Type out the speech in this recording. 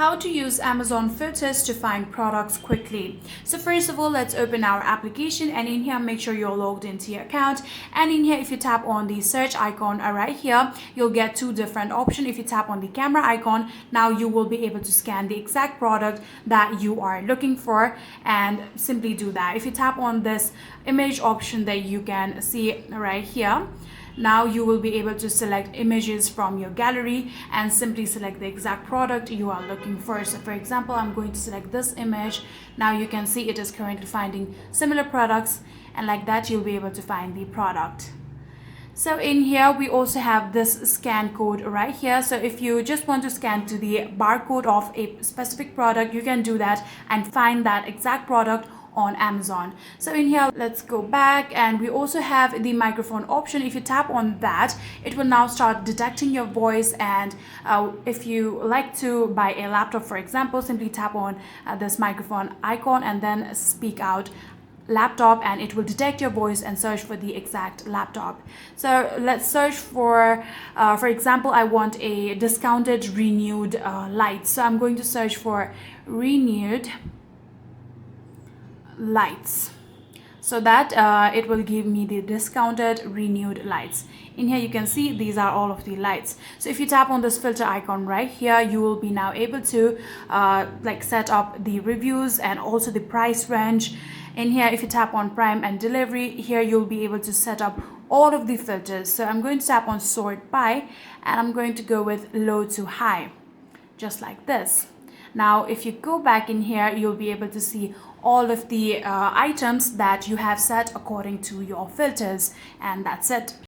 How to use Amazon filters to find products quickly. So first of all, let's open our application, and in here make sure you're logged into your account. And in here, if you tap on the search icon right here, you'll get two different options. If you tap on the camera icon, now you will be able to scan the exact product that you are looking for, and simply do that. If you tap on this image option that you can see right here, now you will be able to select images from your gallery and simply select the exact product you are looking for. So for example, I'm going to select this image. Now you can see it is currently finding similar products, and like that you'll be able to find the product. So in here we also have this scan code right here. So if you just want to scan to the barcode of a specific product, you can do that and find that exact product on Amazon. So in here, let's go back, and we also have the microphone option. If you tap on that, it will now start detecting your voice, and if you like to buy a laptop, for example, simply tap on this microphone icon and then speak out laptop, and it will detect your voice and search for the exact laptop. So let's search for example, I want a discounted renewed lights. So I'm going to search for renewed lights, so that it will give me the discounted renewed lights. In here you can see these are all of the lights. So if you tap on this filter icon right here, you will be now able to set up the reviews and also the price range. In here, if you tap on Prime and delivery, here you'll be able to set up all of the filters. So I'm going to tap on sort by, and I'm going to go with low to high, just like this. Now if you go back in here, you'll be able to see all of the items that you have set according to your filters, and that's it.